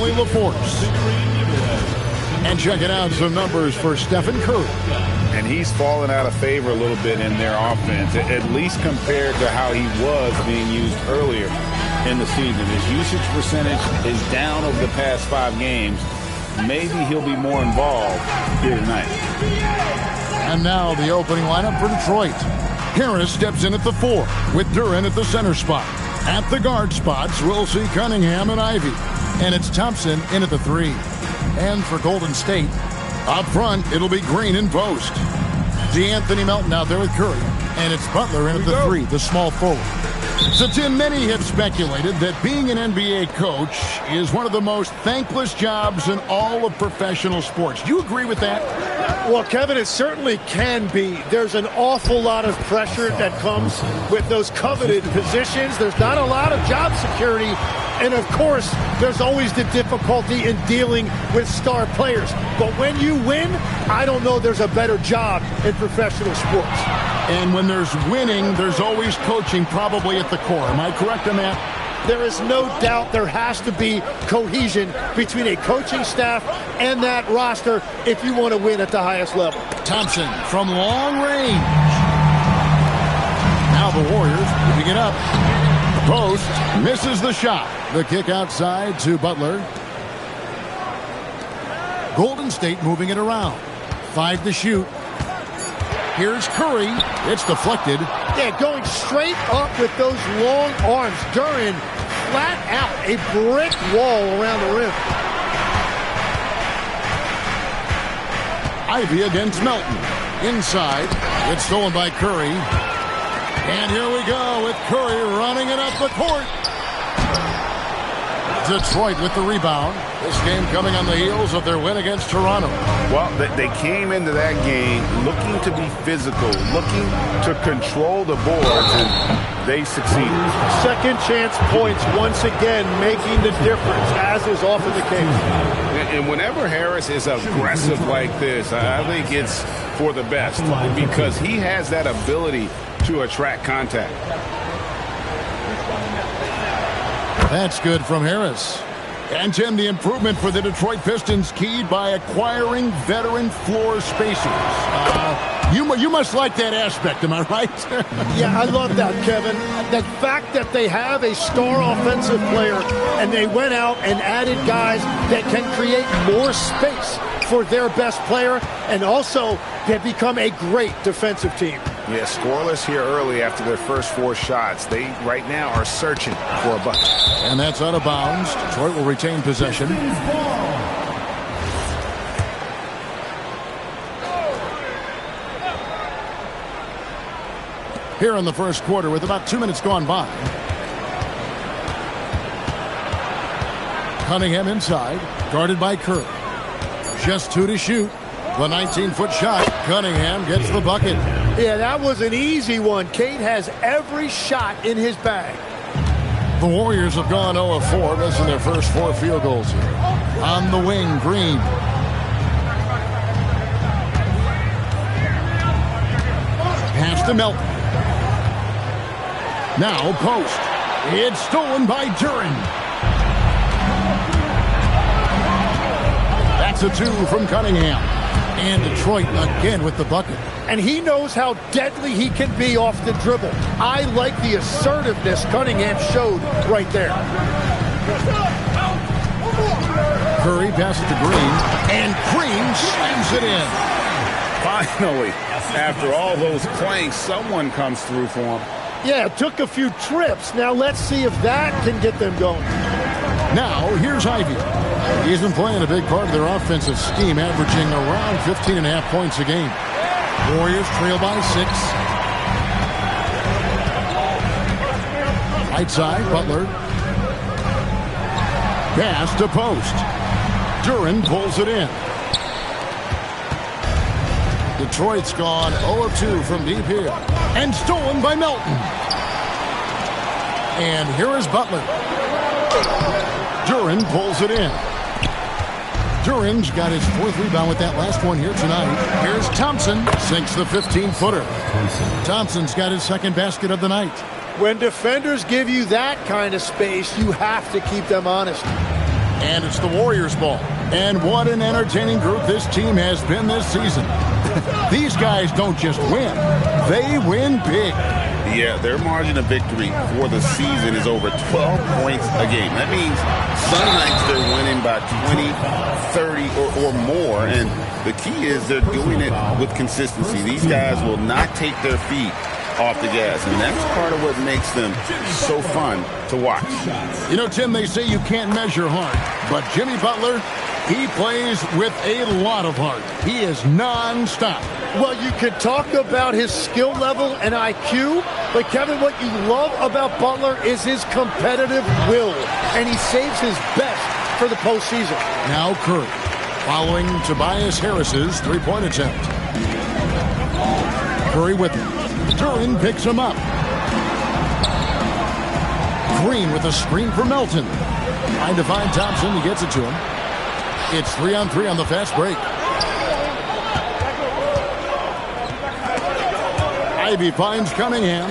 Charlie LaForce. And checking out some numbers for Stephen Curry. And he's fallen out of favor a little bit in their offense, at least compared to how he was being used earlier in the season. His usage percentage is down over the past 5 games. Maybe he'll be more involved here tonight. And now the opening lineup for Detroit. Harris steps in at the 4 with Duren at the center spot. At the guard spots, we'll see Cunningham and Ivy. And it's Thompson in at the 3. And for Golden State, up front, it'll be Green in post. DeAnthony Melton out there with Curry. And it's Butler in at the 3, the small forward. So, Tim, many have speculated that being an NBA coach is one of the most thankless jobs in all of professional sports. Do you agree with that? Well, Kevin, it certainly can be. There's an awful lot of pressure that comes with those coveted positions. There's not a lot of job security. And, of course, there's always the difficulty in dealing with star players. But when you win, I don't know there's a better job in professional sports. And when there's winning, there's always coaching probably at the core. Am I correct on that? There is no doubt there has to be cohesion between a coaching staff and that roster if you want to win at the highest level. Thompson from long range. Now the Warriors moving it up. Post misses the shot. The kick outside to Butler. Golden State moving it around. 5 to shoot. Here's Curry. It's deflected. Yeah, going straight up with those long arms. Duren flat out. A brick wall around the rim. Ivy against Melton. Inside. It's stolen by Curry. And here we go with Curry running it up the court. Detroit with the rebound. This game coming on the heels of their win against Toronto. Well, they came into that game looking to be physical, looking to control the boards, and they succeeded. Second chance points once again making the difference, as is often the case. And whenever Harris is aggressive like this, I think it's for the best because he has that ability to attract contact. That's good from Harris. And, Tim, the improvement for the Detroit Pistons keyed by acquiring veteran floor spacers. You must like that aspect, am I right? Yeah, I love that, Kevin. The fact that they have a star offensive player and they went out and added guys that can create more space for their best player, and also they've become a great defensive team. Yeah, scoreless here early after their first 4 shots. They, right now, are searching for a bucket. And that's out of bounds. Detroit will retain possession. Here in the first quarter with about 2 minutes gone by. Cunningham inside, guarded by Curry. Just 2 to shoot. The 19-foot shot. Cunningham gets the bucket. Yeah, that was an easy one. Cade has every shot in his bag. The Warriors have gone 0 of 4, missing their first 4 field goals here. On the wing, Green. Pass to Melton. Now post. It's stolen by Duren. That's a 2 from Cunningham. And Detroit again with the bucket. And he knows how deadly he can be off the dribble. I like the assertiveness Cunningham showed right there. Curry passes to Green. And Green slams it in. Finally, after all those planks, someone comes through for him. Yeah, it took a few trips. Now let's see if that can get them going. Now, here's Ivy. He's been playing a big part of their offensive scheme, averaging around 15.5 points a game. Warriors trail by 6. Right side, Butler. Pass to post. Duren pulls it in. Detroit's gone 0 of 2 from deep here. And stolen by Melton. And here is Butler. Duren pulls it in. Duren's got his 4th rebound with that last one here tonight. Here's Thompson, sinks the 15-footer. Thompson's got his 2nd basket of the night. When defenders give you that kind of space, you have to keep them honest. And it's the Warriors' ball. And what an entertaining group this team has been this season. These guys don't just win, they win big. Yeah, their margin of victory for the season is over 12 points a game. That means some nights they're winning by 20, 30, or more. And the key is they're doing it with consistency. These guys will not take their feet off the gas, and that's part of what makes them so fun to watch. You know, Tim, they say you can't measure heart, but Jimmy Butler, he plays with a lot of heart. He is non-stop. Well, you can talk about his skill level and IQ, but Kevin, what you love about Butler is his competitive will, and he saves his best for the postseason. Now Curry, following Tobias Harris's three-point attempt. Curry with him. Duren picks him up. Green with a screen for Melton. Trying to find Thompson. He gets it to him. It's 3-on-3 on the fast break. Ivy finds Cunningham.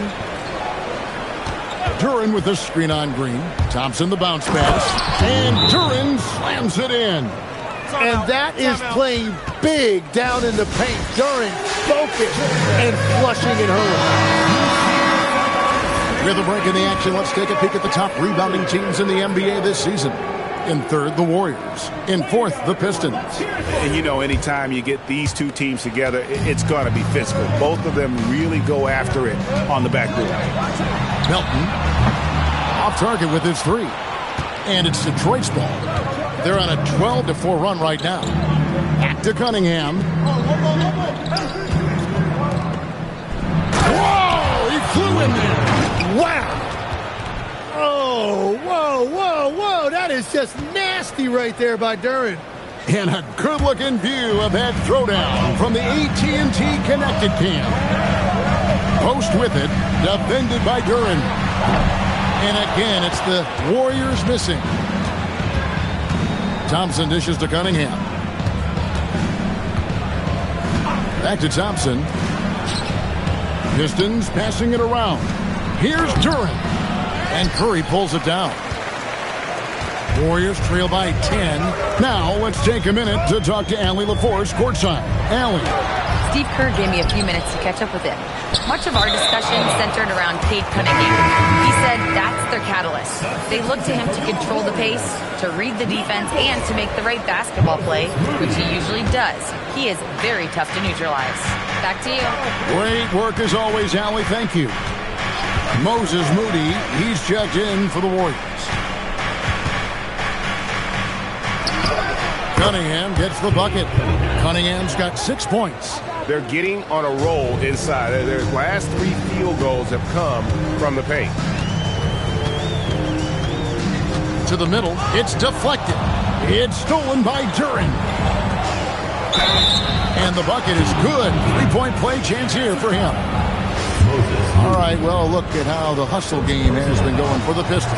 Duren with the screen on Green. Thompson the bounce pass. And Duren slams it in. And that is playing big down in the paint. Duren focused and flushing it home. With a break in the action, let's take a peek at the top rebounding teams in the NBA this season. In third, the Warriors. In fourth, the Pistons. And you know, anytime you get these two teams together, it's going to be physical. Both of them really go after it on the backboard. Melton off target with his three. And it's Detroit's ball. They're on a 12-4 run right now. Back to Cunningham. Whoa! He flew in there. Wow! Oh, whoa. That is just nasty right there by Duren. And a good-looking view of that throwdown from the AT&T Connected Cam. Post with it, defended by Duren. And again, it's the Warriors missing. Thompson dishes to Cunningham. Back to Thompson. Pistons passing it around. Here's Duren. And Curry pulls it down. Warriors trail by 10. Now let's take a minute to talk to Allie LaForce courtside. Allie. Steve Kerr gave me a few minutes to catch up with him. Much of our discussion centered around Cade Cunningham. He said that's their catalyst. They look to him to control the pace, to read the defense, and to make the right basketball play, which he usually does. He is very tough to neutralize. Back to you. Great work as always, Allie. Thank you. Moses Moody, he's checked in for the Warriors. Cunningham gets the bucket. Cunningham's got 6 points. They're getting on a roll inside. Their last 3 field goals have come from the paint. To the middle, it's deflected. It's stolen by Duren. And the bucket is good. 3-point play chance here for him. All right, well, look at how the hustle game has been going for the Pistons.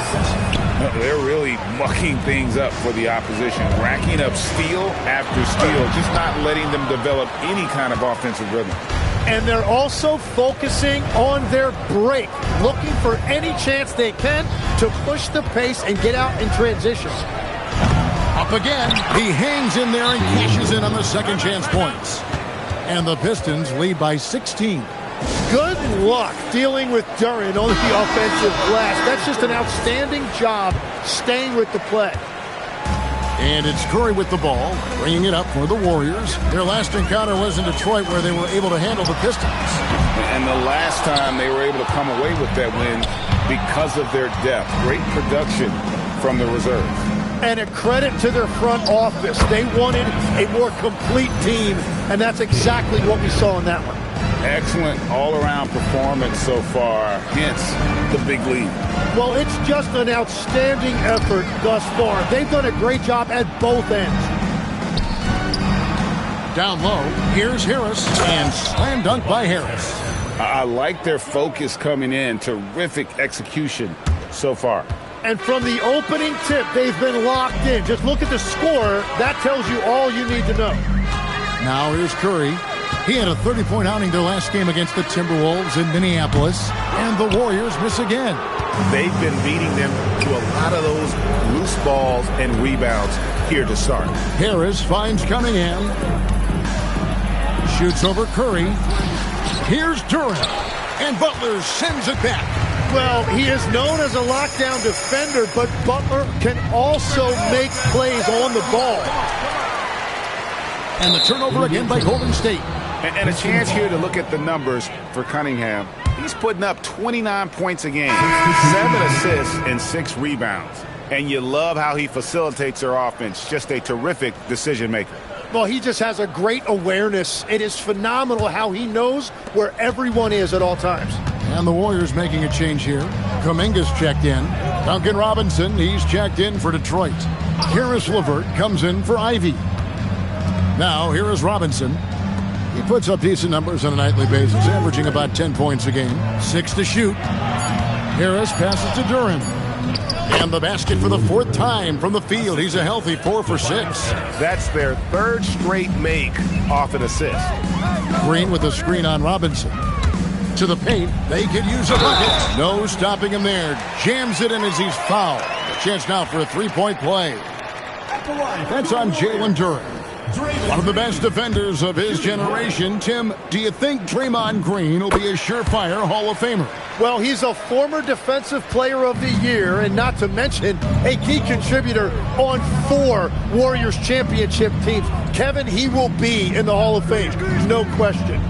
They're really mucking things up for the opposition, racking up steal after steal, just not letting them develop any kind of offensive rhythm. And they're also focusing on their break, looking for any chance they can to push the pace and get out in transition. Up again, he hangs in there and cashes in on the second chance points. And the Pistons lead by 16. Good luck dealing with Duren on the offensive glass. That's just an outstanding job staying with the play. And it's Curry with the ball, bringing it up for the Warriors. Their last encounter was in Detroit, where they were able to handle the Pistons. And the last time they were able to come away with that win because of their depth. Great production from the reserves. And a credit to their front office. They wanted a more complete team, and that's exactly what we saw in that one. Excellent all-around performance so far, hence the big lead. Well, it's just an outstanding effort thus far. They've done a great job at both ends. Down low, here's Harris, and slam dunk by Harris. I like their focus coming in. Terrific execution so far. And from the opening tip, they've been locked in. Just look at the score. That tells you all you need to know. Now here's Curry. He had a 30-point outing their last game against the Timberwolves in Minneapolis, and the Warriors miss again. they've been beating them to a lot of those loose balls and rebounds here to start. Harris finds Cunningham. Shoots over Curry. Here's Durant. And Butler sends it back. Well, he is known as a lockdown defender, but Butler can also make plays on the ball. And the turnover again by Golden State. And a chance here to look at the numbers for Cunningham. He's putting up 29 points a game, 7 assists, and 6 rebounds. And you love how he facilitates their offense. Just a terrific decision maker. Well, he just has a great awareness. It is phenomenal how he knows where everyone is at all times. And the Warriors making a change here. Kuminga's checked in. Duncan Robinson, he's checked in for Detroit. Karis LeVert comes in for Ivy. Now, here is Robinson. He puts up decent numbers on a nightly basis, averaging about 10 points a game. 6 to shoot. Harris passes to Durant. And the basket for the 4th time from the field. He's a healthy 4 for 6. That's their 3rd straight make off an assist. Green with a screen on Robinson. To the paint. They could use a bucket. No stopping him there. Jams it in as he's fouled. A chance now for a 3-point play. That's on Jalen Durant. One of the best defenders of his generation. Tim, do you think Draymond Green will be a surefire Hall of Famer? Well, he's a former Defensive Player of the Year, and not to mention a key contributor on 4 Warriors championship teams. Kevin, he will be in the Hall of Fame. No question.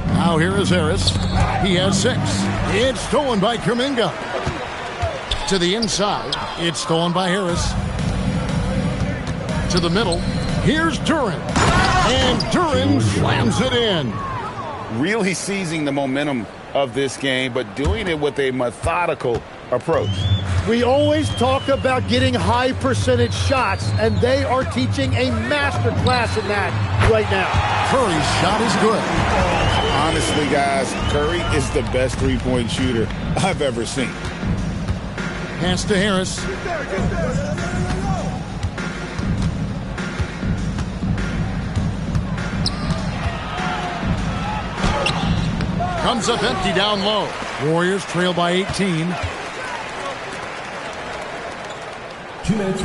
Now here is Harris. He has 6. It's stolen by Kuminga. To the inside. It's stolen by Harris. To the middle. Here's Durant. And Durant slams it in. Really seizing the momentum of this game, but doing it with a methodical approach. We always talk about getting high percentage shots, and they are teaching a master class in that right now. Curry's shot is good. Honestly, guys, Curry is the best three-point shooter I've ever seen. Pass to Harris. Comes up empty down low. Warriors trail by 18.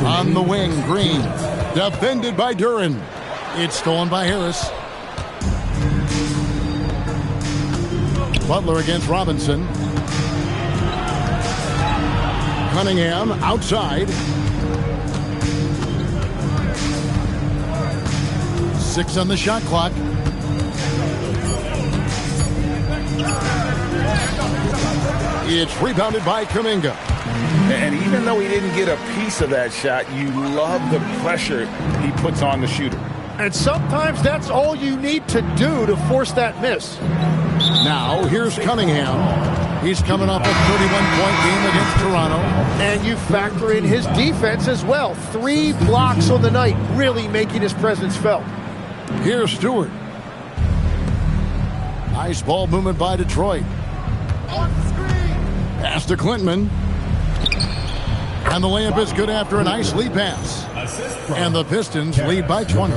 On the wing, Green. Defended by Durant. It's stolen by Harris. Butler against Robinson. Cunningham outside. 6 on the shot clock. It's rebounded by Kuminga. And even though he didn't get a piece of that shot, you love the pressure he puts on the shooter. And sometimes that's all you need to do to force that miss. Now, here's Cunningham. He's coming off a 31-point game against Toronto. And you factor in his defense as well. 3 blocks on the night, really making his presence felt. Here's Stewart. Nice ball movement by Detroit. Pass to Clinton. And the layup is good after a nice lead pass. And the Pistons lead by 20.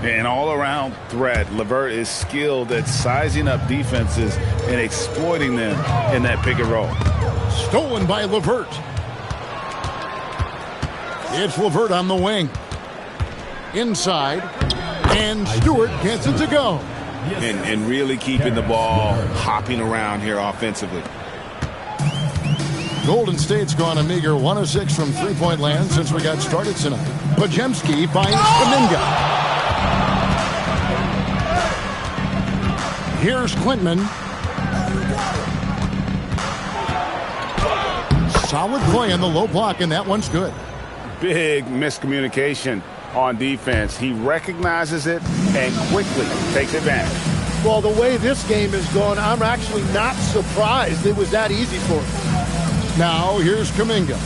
An all-around threat. LeVert is skilled at sizing up defenses and exploiting them in that pick and roll. Stolen by LeVert. It's LeVert on the wing. Inside. And Stewart gets it to go. And really keeping the ball hopping around here offensively. Golden State's gone a meager 1 of 6 from three-point land since we got started tonight. Pajemski finds Kuminga. Here's Clinton. Solid play in the low block, and that one's good. Big miscommunication on defense. He recognizes it and quickly takes advantage. Well, the way this game has gone, I'm actually not surprised it was that easy for him. Now, here's Kuminga.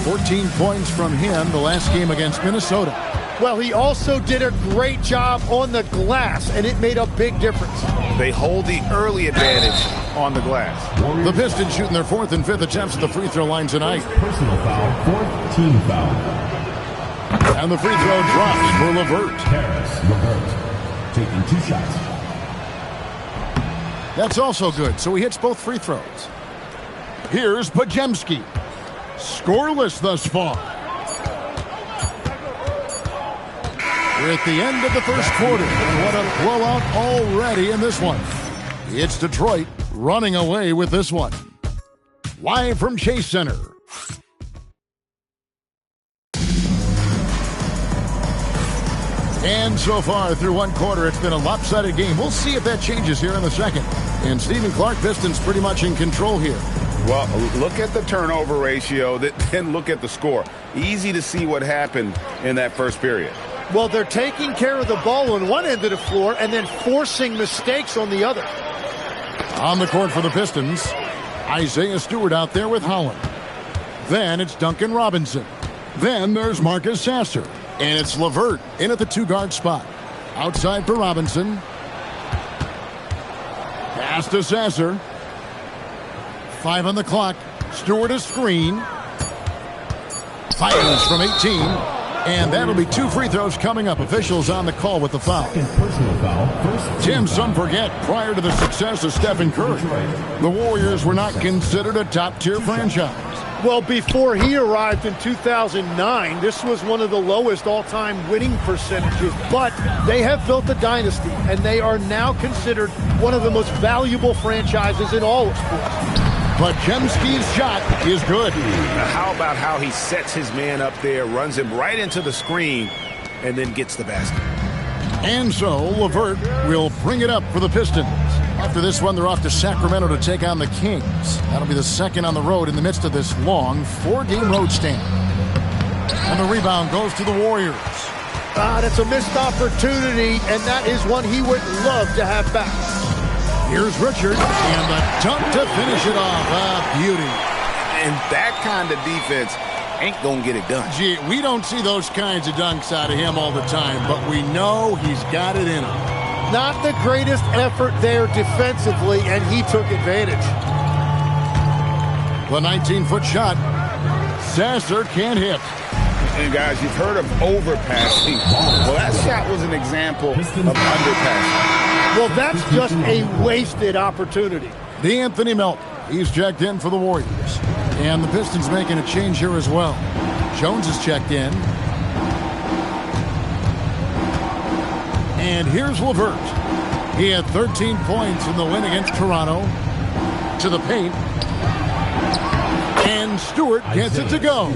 14 points from him the last game against Minnesota. Well, he also did a great job on the glass, and it made a big difference. They hold the early advantage on the glass. The Pistons shooting their 4th and 5th attempts at the free throw line tonight. Personal foul, 4th team foul. And the free throw drops for LeVert. Harris, LeVert, taking 2 shots. That's also good, so he hits both free throws. Here's Pajemski. Scoreless thus far. We're at the end of the first quarter. What a blowout already in this one. It's Detroit running away with this one. Live from Chase Center. And so far through one quarter, it's been a lopsided game. We'll see if that changes here in the second. And Stephen Clark, Pistons pretty much in control here. Well, look at the turnover ratio, then look at the score. Easy to see what happened in that first period. Well, they're taking care of the ball on one end of the floor and then forcing mistakes on the other. On the court for the Pistons, Isaiah Stewart out there with Holland. Then it's Duncan Robinson. Then there's Marcus Sasser. And it's LeVert in at the two-guard spot. Outside for Robinson. Pass to Sasser. 5 on the clock. Stewart a screen. Fires from 18. And that'll be 2 free throws coming up. Officials on the call with the foul. Personal foul. Tim, some forget, prior to the success of Stephen Curry, the Warriors were not considered a top-tier franchise. Well, before he arrived in 2009, this was one of the lowest all-time winning percentages. But they have built a dynasty, and they are now considered one of the most valuable franchises in all of sports. But Jemski's shot is good. Now, how about how he sets his man up there, runs him right into the screen, and then gets the basket? And so LeVert will bring it up for the Pistons. After this one, they're off to Sacramento to take on the Kings. That'll be the second on the road in the midst of this long 4-game road stand. And the rebound goes to the Warriors. That's a missed opportunity, and that is one he would love to have back. Here's Richard, and the dunk to finish it off. Beauty. And that kind of defense ain't going to get it done. Gee, we don't see those kinds of dunks out of him all the time, but we know he's got it in him. Not the greatest effort there defensively, and he took advantage. The 19-foot shot. Sasser can't hit. And guys, you've heard of overpassing. Well, that shot was an example of underpassing. Well, that's just a wasted opportunity. D'Anthony Melton. He's checked in for the Warriors. And the Pistons making a change here as well. Jones is checked in. And here's LeVert. He had 13 points in the win against Toronto. To the paint. And Stewart gets it to go.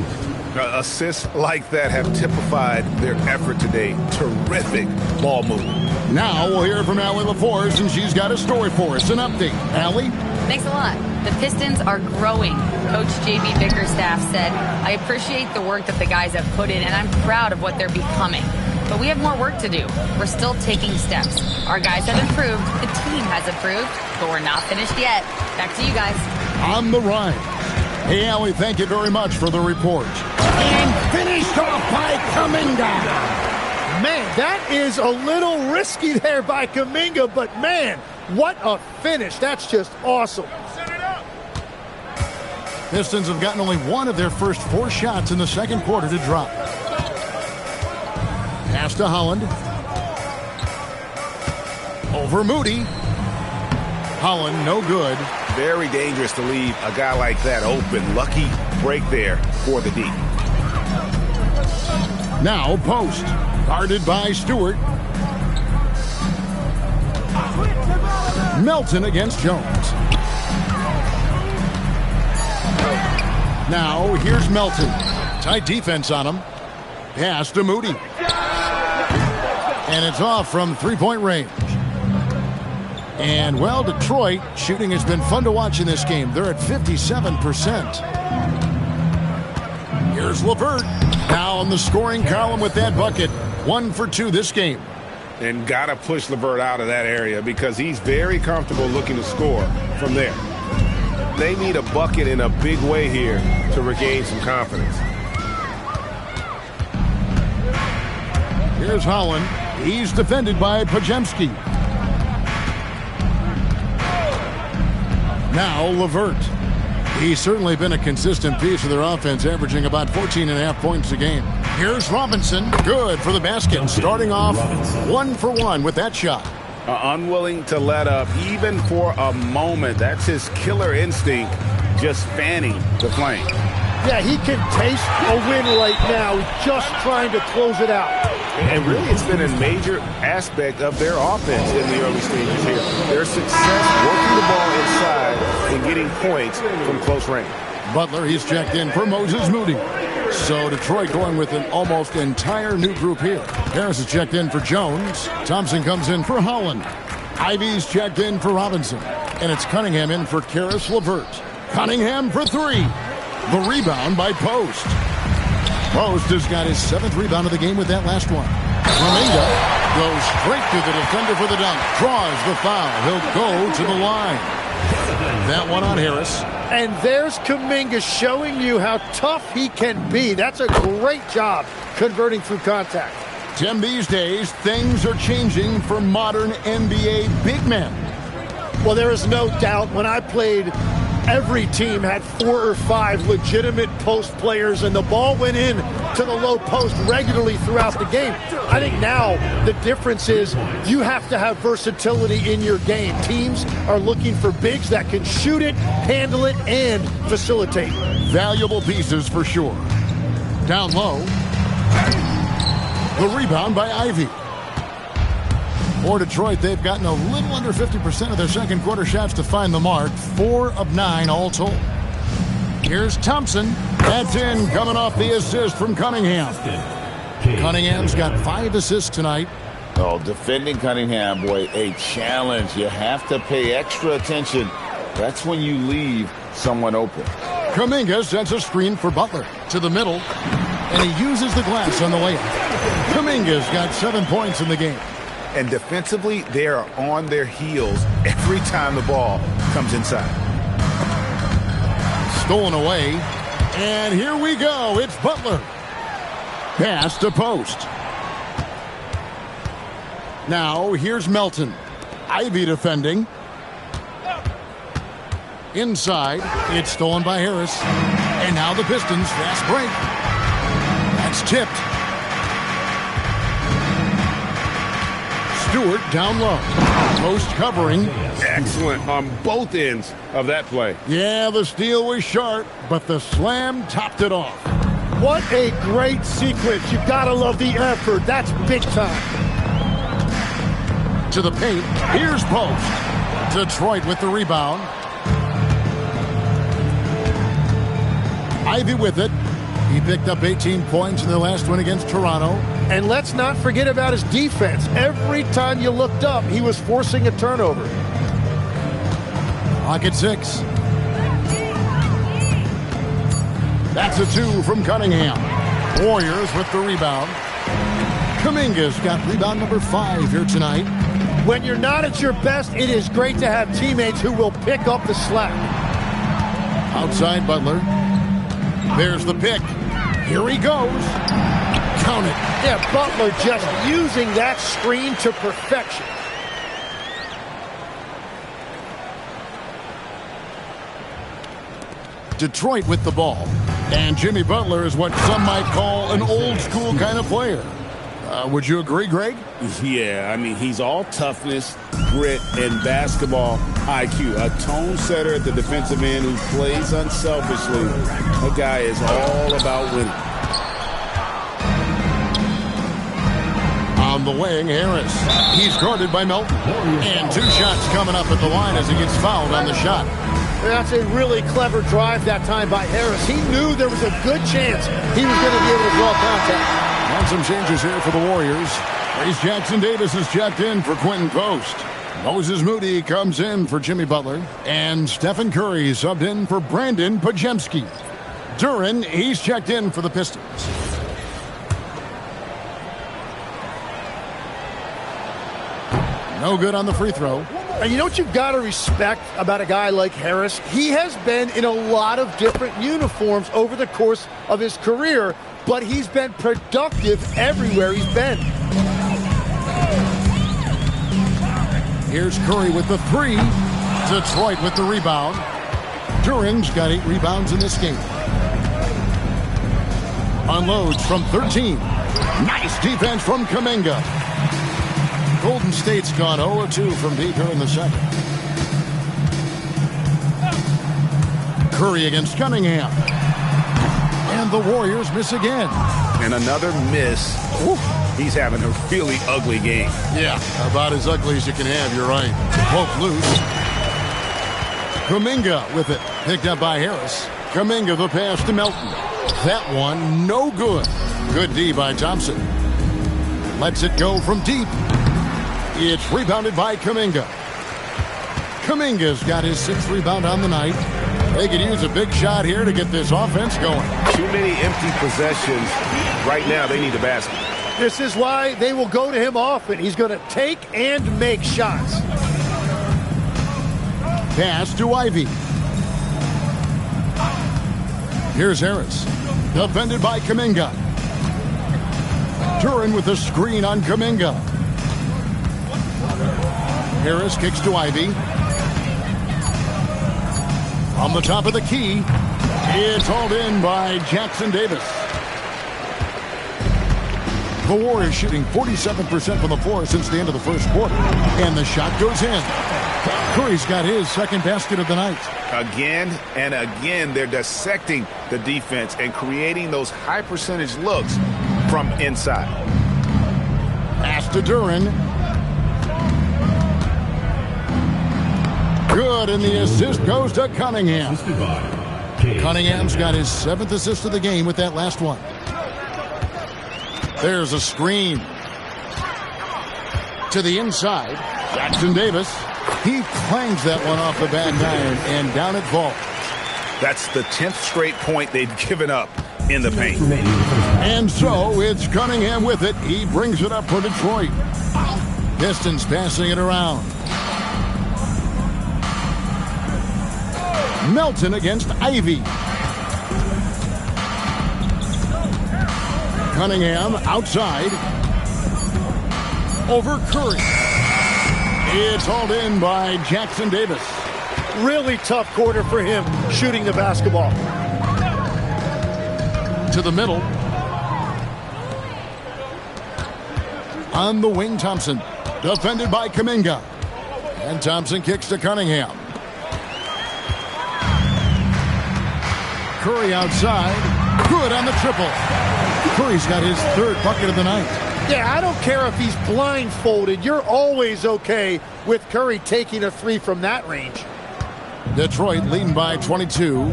Assists like that have typified their effort today. Terrific ball movement. Now we'll hear from Allie LaForce, and she's got a story for us. An update. Allie? Thanks a lot. The Pistons are growing. Coach J.B. Bickerstaff said, I appreciate the work that the guys have put in, and I'm proud of what they're becoming. But we have more work to do. We're still taking steps. Our guys have improved. The team has improved. But we're not finished yet. Back to you guys. On the rise. Hey, Allie, thank you very much for the report. And finished off by Kuminga. Man, that is a little risky there by Kuminga, but man, what a finish. That's just awesome. Pistons have gotten only one of their first 4 shots in the second quarter to drop. Pass to Holland. Over Moody. Holland, no good. Very dangerous to leave a guy like that open. Lucky break there for the D. Now post. Guarded by Stewart. Melton against Jones. Now here's Melton. Tight defense on him. Pass to Moody. And it's off from three-point range. And, well, Detroit shooting has been fun to watch in this game. They're at 57%. Here's LeVert. Now on the scoring column with that bucket. 1 for 2 this game. And got to push LeVert out of that area because he's very comfortable looking to score from there. They need a bucket in a big way here to regain some confidence. Here's Holland. He's defended by Pajemski. Now LeVert. He's certainly been a consistent piece of their offense, averaging about 14.5 points a game. Here's Robinson. Good for the basket. Starting off 1 for 1 with that shot. Unwilling to let up even for a moment. That's his killer instinct just fanning the flame. Yeah, he can taste a win right now, just trying to close it out. And really, it's been a major aspect of their offense in the early stages here. Their success working the ball inside and getting points from close range. Butler, he's checked in for Moses Moody. So Detroit going with an almost entire new group here. Harris is checked in for Jones. Thompson comes in for Holland. Ivy's checked in for Robinson. And it's Cunningham in for Karis LeVert. Cunningham for three. The rebound by Post. Post has got his 7th rebound of the game with that last one. Kuminga goes straight to the defender for the dunk. Draws the foul. He'll go to the line. That one on Harris. And there's Kuminga showing you how tough he can be. That's a great job converting through contact. Tim, these days, things are changing for modern NBA big men. Well, there is no doubt when I played, every team had 4 or 5 legitimate post players, and the ball went in to the low post regularly throughout the game. I think now the difference is you have to have versatility in your game. Teams are looking for bigs that can shoot it, handle it, and facilitate. Valuable pieces for sure. Down low. The rebound by Ivy. For Detroit, they've gotten a little under 50% of their second quarter shots to find the mark. 4 of 9 all told. Here's Thompson. That's in, coming off the assist from Cunningham. Cunningham's got 5 assists tonight. Oh, defending Cunningham, boy, a challenge. You have to pay extra attention. That's when you leave someone open. Kuminga sends a screen for Butler to the middle, and he uses the glass on the layup. Kuminga's got 7 points in the game. And defensively, they are on their heels every time the ball comes inside. Stolen away. And here we go. It's Butler. Pass to Post. Now here's Melton. Ivy defending. Inside. It's stolen by Harris. And now the Pistons. Fast break. That's tipped. Stewart down low. Post covering. Excellent on both ends of that play. Yeah, the steal was sharp, but the slam topped it off. What a great sequence. You gotta love the effort. That's big time. To the paint. Here's Post. Detroit with the rebound. Ivy with it. He picked up 18 points in the last one against Toronto. And let's not forget about his defense. Every time you looked up, he was forcing a turnover. Clock at 6. That's a 2 from Cunningham. Warriors with the rebound. Kuminga's got rebound number 5 here tonight. When you're not at your best, it is great to have teammates who will pick up the slack. Outside Butler. There's the pick. Here he goes. Count it. Yeah, Butler just using that screen to perfection. Detroit with the ball. And Jimmy Butler is what some might call an old school kind of player. Would you agree, Greg? Yeah, I mean, he's all toughness, grit, and basketball IQ. A tone setter at the defensive end who plays unselfishly. That guy is all about winning. On the wing, Harris. He's guarded by Melton. And 2 shots coming up at the line as he gets fouled on the shot. That's a really clever drive that time by Harris. He knew there was a good chance he was going to be able to draw contact. And some changes here for the Warriors. Trace Jackson-Davis is checked in for Quentin Post. Moses Moody comes in for Jimmy Butler. And Stephen Curry subbed in for Brandon Pajemski. Duren, he's checked in for the Pistons. No good on the free throw. And you know what you've got to respect about a guy like Harris? He has been in a lot of different uniforms over the course of his career, but he's been productive everywhere he's been. Here's Curry with the 3. Detroit with the rebound. Duren's got 8 rebounds in this game. Unloads from 13. Nice defense from Kuminga. Golden State's gone 0-2 from deep here in the second. Curry against Cunningham. And the Warriors miss again. And another miss. Woo. He's having a really ugly game. Yeah, about as ugly as you can have, you're right. Poke loose. Kuminga with it. Picked up by Harris. Kuminga the pass to Melton. That one, no good. Good D by Thompson. Lets it go from deep. It's rebounded by Kuminga. Kuminga's got his 6th rebound on the night. They could use a big shot here to get this offense going. Too many empty possessions. Right now, they need a basket. This is why they will go to him often. He's going to take and make shots. Pass to Ivy. Here's Harris. Defended by Kuminga. Duran with a screen on Kuminga. Harris kicks to Ivy. On the top of the key, it's hauled in by Jackson Davis. The Warriors shooting 47% from the floor since the end of the first quarter. And the shot goes in. Curry's got his 2nd basket of the night. Again and again, they're dissecting the defense and creating those high percentage looks from inside. Pass to Duran. Good, and the assist goes to Cunningham. Cunningham's got his 7th assist of the game with that last one. There's a screen. To the inside, Jackson Davis. He clangs that one off the back iron and down it falls. That's the 10th straight point they've given up in the paint. And so it's Cunningham with it. He brings it up for Detroit. Pistons passing it around. Melton against Ivy. Cunningham outside. Over Curry. It's hauled in by Jackson Davis. Really tough quarter for him shooting the basketball. To the middle. On the wing, Thompson. Defended by Kuminga. And Thompson kicks to Cunningham. Curry outside. Good on the triple. Curry's got his 3rd bucket of the night. Yeah, I don't care if he's blindfolded. You're always okay with Curry taking a 3 from that range. Detroit leading by 22.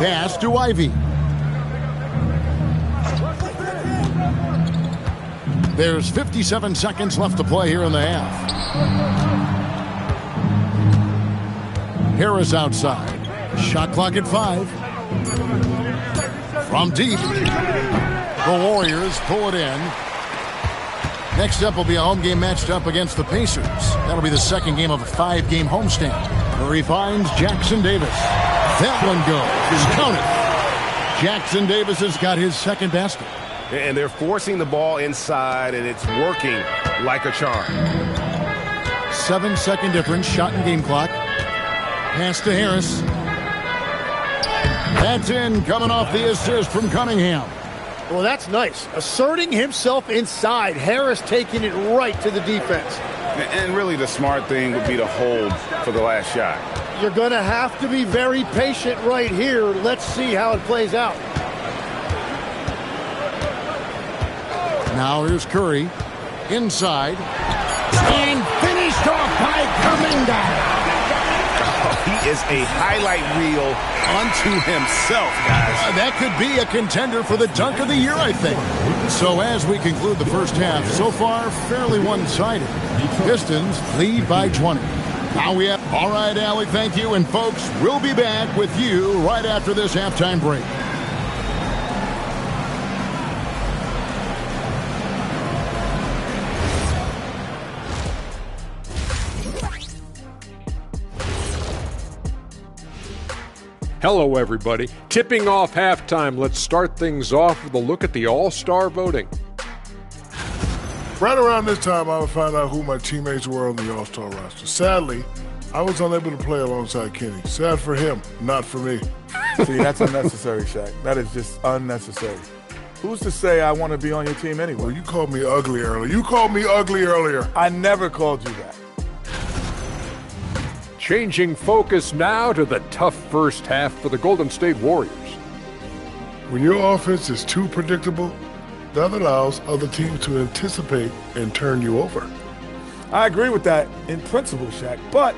Pass to Ivy. There's 57 seconds left to play here in the half. Harris outside. Shot clock at 5. From deep. The Warriors pull it in. Next up will be a home game matched up against the Pacers. That'll be the 2nd game of a 5-game homestand. Curry finds Jackson Davis. That one goes. Count it. Jackson Davis has got his 2nd basket. And they're forcing the ball inside, and it's working like a charm. 7-second difference, shot and game clock. Pass to Harris. That's in, coming off the assist from Cunningham. Well, that's nice. Asserting himself inside. Harris taking it right to the defense. And really the smart thing would be to hold for the last shot. You're going to have to be very patient right here. Let's see how it plays out. Now here's Curry. Inside. And finished off by Kuminga. He is a highlight reel unto himself, guys. That could be a contender for the dunk of the year, I think. So as we conclude the first half, so far fairly one-sided. Pistons lead by 20. Now we have... All right, Allie, thank you. And folks, we'll be back with you right after this halftime break. Hello, everybody. Tipping off halftime, let's start things off with a look at the All-Star voting. Right around this time, I would find out who my teammates were on the All-Star roster. Sadly, I was unable to play alongside Kenny. Sad for him, not for me. See, that's unnecessary, Shaq. That is just unnecessary. Who's to say I want to be on your team anyway? Well, you called me ugly earlier. You called me ugly earlier. I never called you that. Changing focus now to the tough first half for the Golden State Warriors. When your offense is too predictable, that allows other teams to anticipate and turn you over. I agree with that in principle, Shaq. But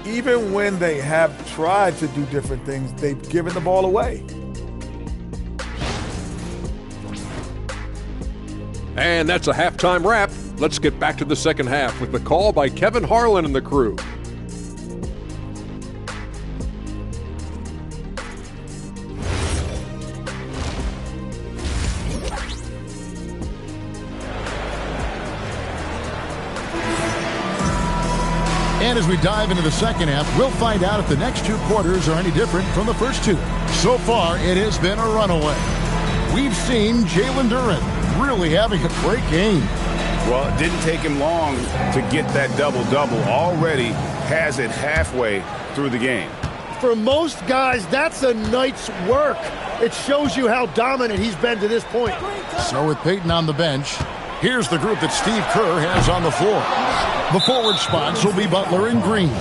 even when they have tried to do different things, they've given the ball away. And that's a halftime wrap. Let's get back to the second half with the call by Kevin Harlan and the crew. And as we dive into the second half, we'll find out if the next two quarters are any different from the first two. So far, it has been a runaway. We've seen Jalen Duren really having a great game. Well, it didn't take him long to get that double-double. Already has it halfway through the game. For most guys, that's a night's work. It shows you how dominant he's been to this point. So with Peyton on the bench, here's the group that Steve Kerr has on the floor. The forward spots will be Butler and Green.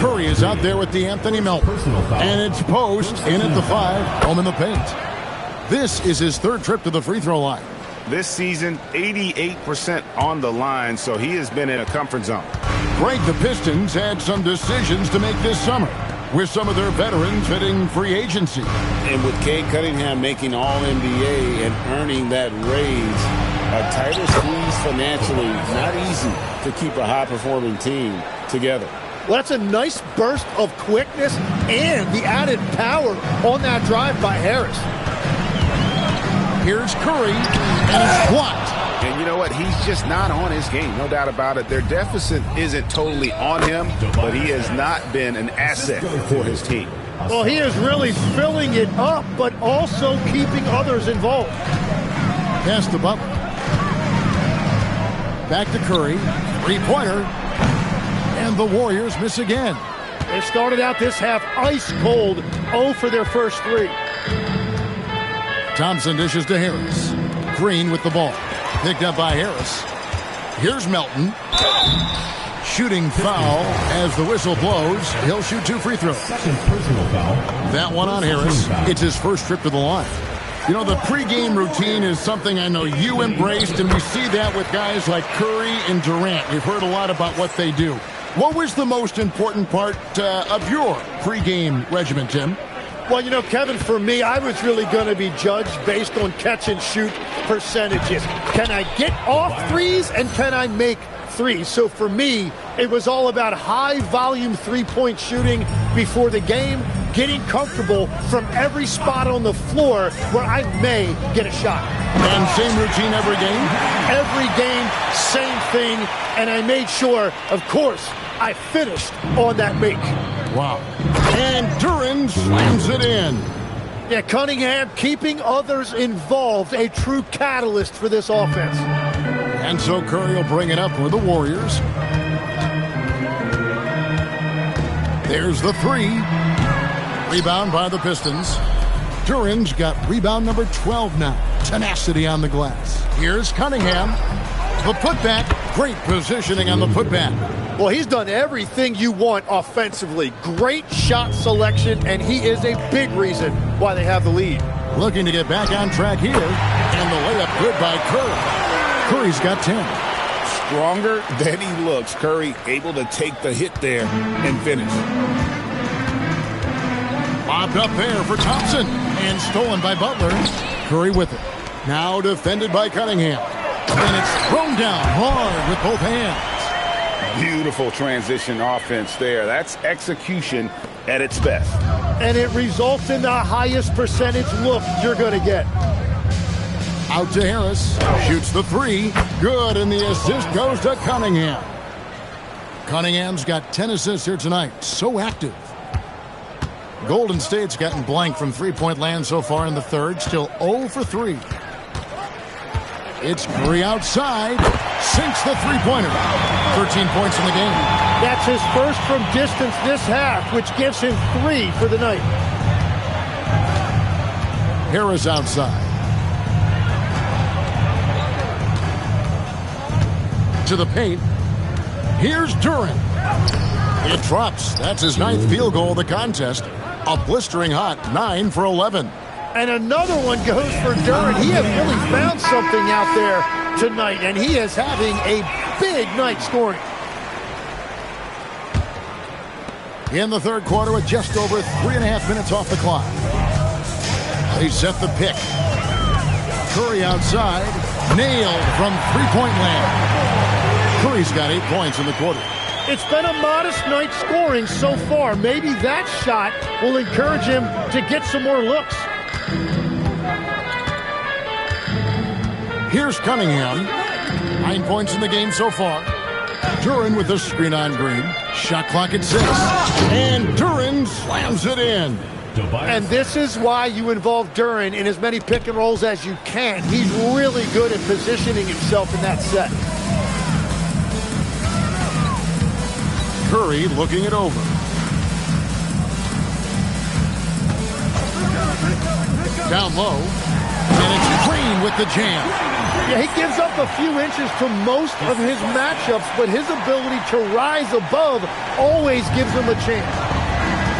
Curry is out there with D'Anthony Melton. And it's Post in at the 5, home in the paint. This is his third trip to the free throw line. This season, 88% on the line, so he has been in a comfort zone. Greg, the Pistons had some decisions to make this summer, with some of their veterans hitting free agency. And with Cade Cunningham making All-NBA and earning that raise, a tighter squeeze financially, not easy to keep a high-performing team together. Well, that's a nice burst of quickness and the added power on that drive by Harris. Here's Curry, and it's blocked. And you know what? He's just not on his game, no doubt about it. Their deficit isn't totally on him, but he has not been an asset for his team. Well, he is really filling it up, but also keeping others involved. Pass to Butler. Back to Curry. Three-pointer. And the Warriors miss again. They started out this half ice cold, 0 for their first 3. Thompson dishes to Harris. Green with the ball. Picked up by Harris. Here's Melton. Shooting foul as the whistle blows. He'll shoot 2 free throws. That one on Harris. It's his first trip to the line. You know, the pregame routine is something I know you embraced, and we see that with guys like Curry and Durant. We've heard a lot about what they do. What was the most important part of your pregame regimen, Tim? Well, you know, Kevin, for me, I was really going to be judged based on catch-and-shoot percentages. Can I get off threes, and can I make threes? So for me, it was all about high-volume three-point shooting before the game, getting comfortable from every spot on the floor where I may get a shot. And same routine every game? Every game, same thing, and I made sure, of course, I finished on that make. Wow. And Duren slams it in. Yeah, Cunningham keeping others involved, a true catalyst for this offense. And so Curry will bring it up for the Warriors. There's the 3. Rebound by the Pistons. Duren's got rebound number 12 now. Tenacity on the glass. Here's Cunningham. The putback. Great positioning on the putback. Well, he's done everything you want offensively. Great shot selection, and he is a big reason why they have the lead. Looking to get back on track here. And the layup good by Curry. Curry's got 10. Stronger than he looks. Curry able to take the hit there and finish. Bobbed up there for Thompson. And stolen by Butler. Curry with it. Now defended by Cunningham. And it's thrown down hard with both hands. Beautiful transition offense there. That's execution at its best. And it results in the highest percentage look you're going to get. Out to Harris. Shoots the 3. Good, and the assist goes to Cunningham. Cunningham's got 10 assists here tonight. So active. Golden State's gotten blank from three-point land so far in the third. Still 0 for 3. It's Curry outside. Sinks the three-pointer. 13 points in the game. That's his first from distance this half, which gives him 3 for the night. Harris outside. To the paint. Here's Duren. It drops. That's his 9th field goal of the contest. A blistering hot 9 for 11. And another one goes for Duren. He has really found something out there tonight, and he is having a big night scoring. In the third quarter with just over 3.5 minutes off the clock. They set the pick. Curry outside. Nailed from three-point land. Curry's got 8 points in the quarter. It's been a modest night scoring so far. Maybe that shot will encourage him to get some more looks. Here's Cunningham. 9 points in the game so far. Duren with the screen on Green. Shot clock at 6. And Duren slams it in. And this is why you involve Duren in as many pick and rolls as you can. He's really good at positioning himself in that set. Curry looking it over. Down low. And it's Green with the jam. Yeah, he gives up a few inches to most of his matchups, but his ability to rise above always gives him a chance.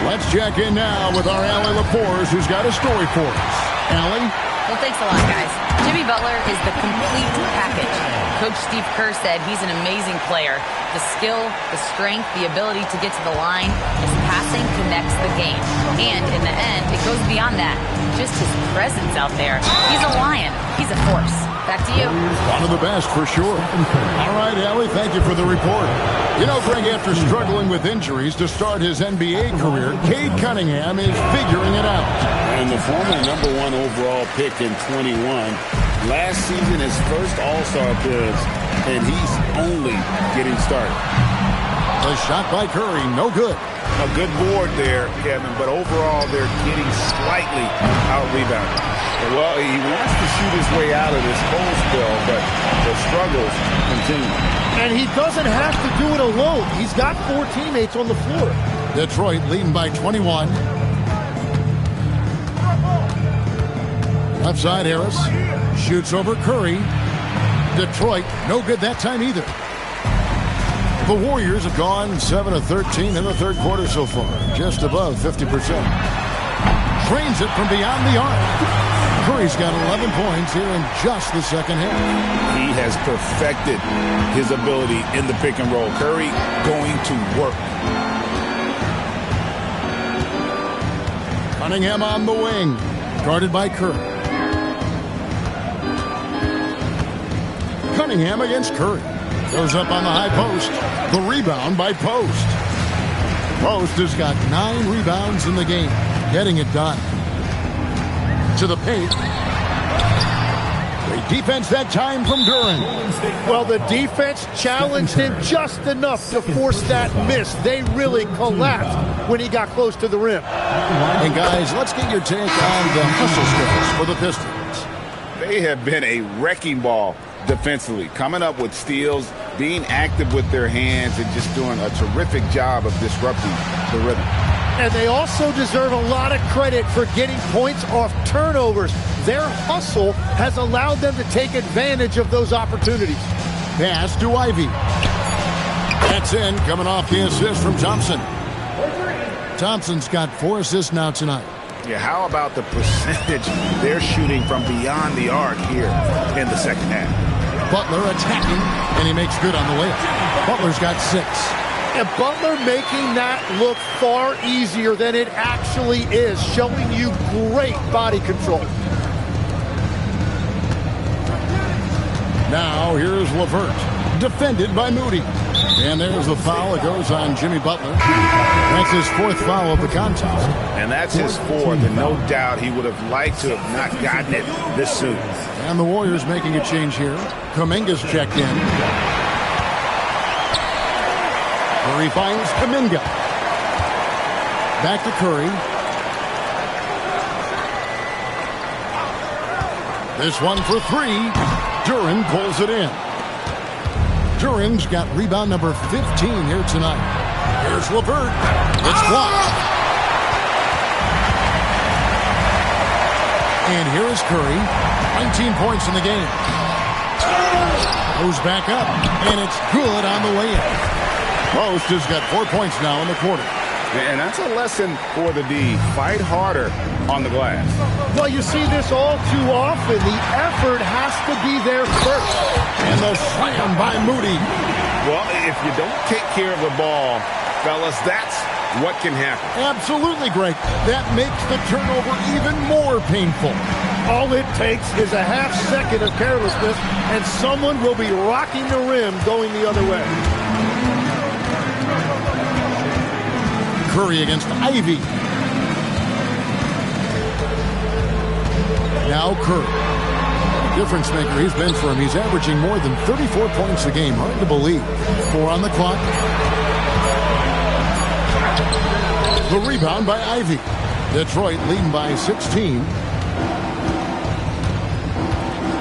Let's check in now with our Allie LaForce, who's got a story for us. Allie? Well, thanks a lot, guys. Jimmy Butler is the complete package. Coach Steve Kerr said he's an amazing player. The skill, the strength, the ability to get to the line, his passing connects the game. And in the end, it goes beyond that. Just his presence out there. He's a lion. He's a force. Back to you. One of the best, for sure. All right, Allie, thank you for the report. You know, Greg, after struggling with injuries to start his NBA career, Cade Cunningham is figuring it out. And the former #1 overall pick in 21, last season his first All-Star appearance, and he's only getting started. The shot by Curry, no good. A good board there, Kevin, but overall they're getting slightly out-rebounded. Well, he wants to shoot his way out of this cold spell, but the struggles continue. And he doesn't have to do it alone. He's got 4 teammates on the floor. Detroit leading by 21. Left side, Harris shoots over Curry. Detroit, no good that time either. The Warriors have gone 7 of 13 in the third quarter so far, just above 50%. Drains it from beyond the arc. Curry's got 11 points here in just the second half. He has perfected his ability in the pick and roll. Curry going to work. Cunningham on the wing, guarded by Curry. Cunningham against Curry. Goes up on the high post. The rebound by Post. Post has got 9 rebounds in the game. Getting it done. To the paint. Great defense that time from Duren. Well, the defense challenged him just enough to force that miss. They really collapsed when he got close to the rim. And guys, let's get your take on the hustle skills for the Pistons. They have been a wrecking ball defensively, coming up with steals, being active with their hands, and just doing a terrific job of disrupting the rhythm. And they also deserve a lot of credit for getting points off turnovers. Their hustle has allowed them to take advantage of those opportunities. Pass to Ivy. That's in, coming off the assist from Thompson. Thompson's got 4 assists now tonight. Yeah, how about the percentage they're shooting from beyond the arc here in the second half? Butler attacking, and he makes good on the layup. Butler's got 6. And Butler making that look far easier than it actually is, showing you great body control. Now here's LeVert, defended by Moody. And there's the foul. It goes on Jimmy Butler. That's his 4th foul of the contest. And that's his 4th, and no doubt he would have liked to have not gotten it this soon. And the Warriors making a change here. Kuminga's checked in. Curry finds Kuminga. Back to Curry. This one for 3. Duren pulls it in. Duren's got rebound number 15 here tonight. Here's LeVert. It's blocked. And here is Curry. 19 points in the game. Goes back up. And it's good on the way in. Post has got 4 points now in the quarter. And that's a lesson for the D. Fight harder on the glass. Well, you see this all too often. The effort has to be there first. And the slam by Moody. Well, if you don't take care of the ball, fellas, that's what can happen. Absolutely, Greg. That makes the turnover even more painful. All it takes is a half second of carelessness, and someone will be rocking the rim going the other way. Curry against Ivy. Now Curry. Difference maker he's been for him. He's averaging more than 34 points a game. Hard to believe. 4 on the clock. The rebound by Ivy. Detroit leading by 16.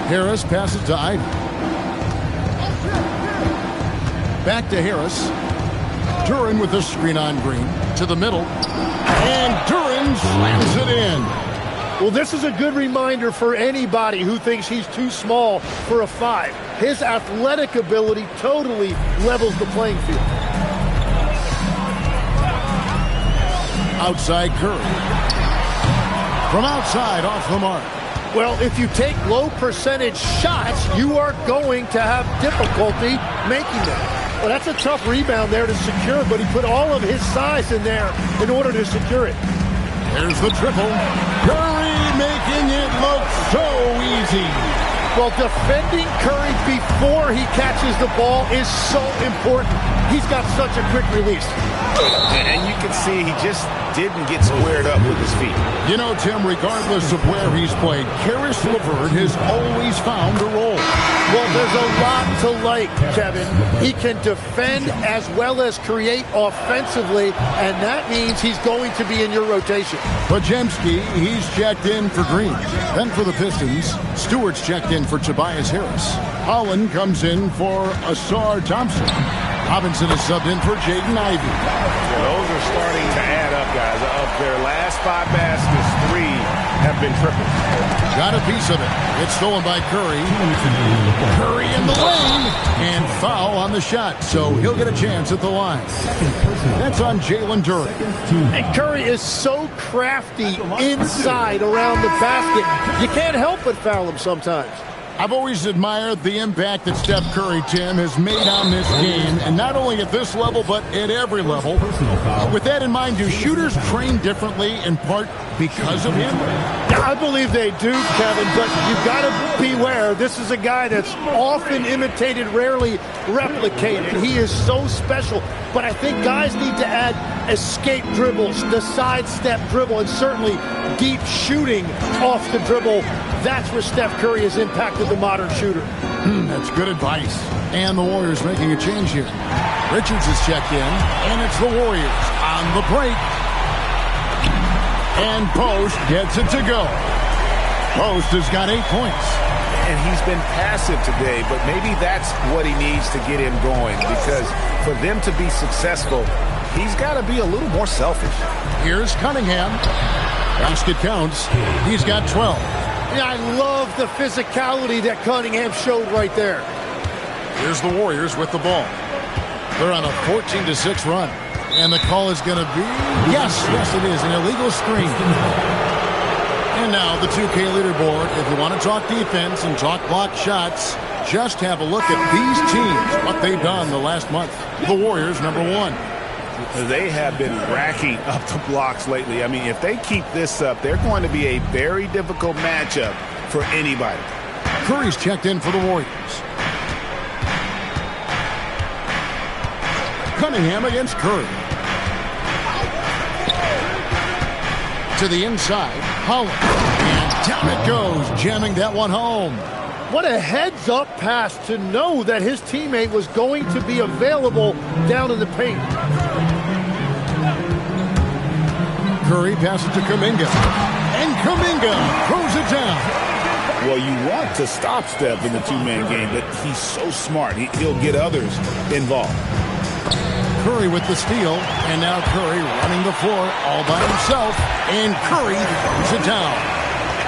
Harris passes to Ivy. Back to Harris. Duran with the screen on Green. To the middle. And Duran slams it in. Well, this is a good reminder for anybody who thinks he's too small for a 5. His athletic ability totally levels the playing field. Outside Curry. From outside, off the mark. Well, if you take low percentage shots, you are going to have difficulty making them. Well, that's a tough rebound there to secure, but he put all of his size in there in order to secure it. There's the triple. Curry making it look so easy. Well, defending Curry before he catches the ball is so important. He's got such a quick release. And you can see he just didn't get squared up with his feet. You know, Tim, regardless of where he's played, Karis LeVert has always found a role. Well, there's a lot to like, Kevin. He can defend as well as create offensively, and that means he's going to be in your rotation. Pajemski, he's checked in for Green. Then for the Pistons, Stewart's checked in for Tobias Harris. Holland comes in for Asar Thompson. Robinson is subbed in for Jaden Ivey. Yeah, those are starting to add up, guys. Of their last 5 baskets, 3 have been triples. Got a piece of it. It's stolen by Curry. Curry in the lane. And foul on the shot, so he'll get a chance at the line. That's on Jalen Duran. And Curry is so crafty inside around the basket. You can't help but foul him sometimes. I've always admired the impact that Steph Curry, Tim, has made on this game, and not only at this level, but at every level. With that in mind, do shooters train differently in part because of him? Yeah, I believe they do, Kevin, but you've got to beware. This is a guy that's often imitated, rarely replicated. He is so special, but I think guys need to add escape dribbles, the sidestep dribble, and certainly deep shooting off the dribble. That's where Steph Curry has impacted the modern shooter. That's good advice. And the Warriors making a change here. Richards is checked in, and it's the Warriors on the break. And Post gets it to go. Post has got 8 points. And he's been passive today, but maybe that's what he needs to get him going, because for them to be successful, he's got to be a little more selfish. Here's Cunningham. Basket counts. He's got 12. Yeah, I love the physicality that Cunningham showed right there. Here's the Warriors with the ball. They're on a 14-6 run. And the call is going to be, yes, it is, an illegal screen. And now the 2K leaderboard. If you want to talk defense and talk block shots, just have a look at these teams, what they've done the last month. The Warriors, number 1. They have been racking up the blocks lately. I mean, if they keep this up, they're going to be a very difficult matchup for anybody. Curry's checked in for the Warriors. Cunningham against Curry. To the inside, Holland. And down it goes, jamming that one home. What a heads-up pass to know that his teammate was going to be available down in the paint. Curry passes to Kuminga. And Kuminga throws it down. Well, you want to stop Steph in the two-man game, but he's so smart. He'll get others involved. Curry with the steal, and now Curry running the floor all by himself, and Curry throws it down.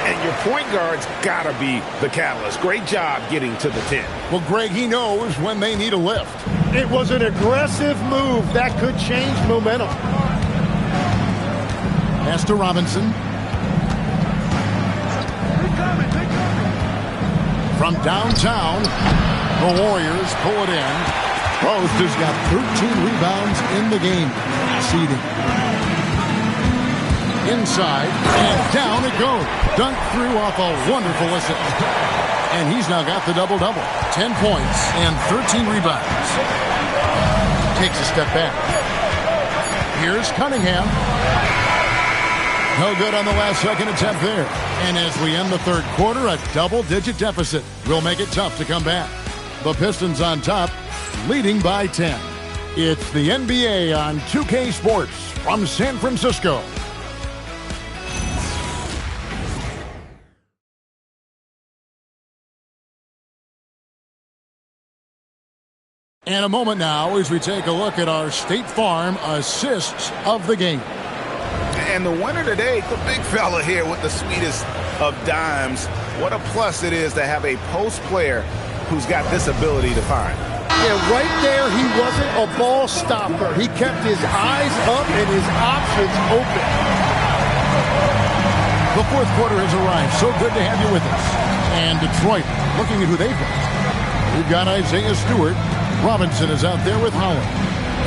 And your point guard's got to be the catalyst. Great job getting to the 10. Well, Greg, he knows when they need a lift. It was an aggressive move that could change momentum. Pass to Robinson. From downtown, the Warriors pull it in. Post has got 13 rebounds in the game. Seeding. Inside, and down it goes. Dunked through off a wonderful assist. And he's now got the double-double. 10 points and 13 rebounds. Takes a step back. Here's Cunningham. No good on the last second attempt there. And as we end the third quarter, a double-digit deficit will make it tough to come back. The Pistons on top, leading by 10. It's the NBA on 2K Sports from San Francisco. And a moment now as we take a look at our State Farm assists of the game. And the winner today, the big fella here with the sweetest of dimes. What a plus it is to have a post player who's got this ability to find. Yeah, right there, he wasn't a ball stopper. He kept his eyes up and his options open. The fourth quarter has arrived. So good to have you with us. And Detroit, looking at who they've got. We've got Isaiah Stewart. Robinson is out there with Holland.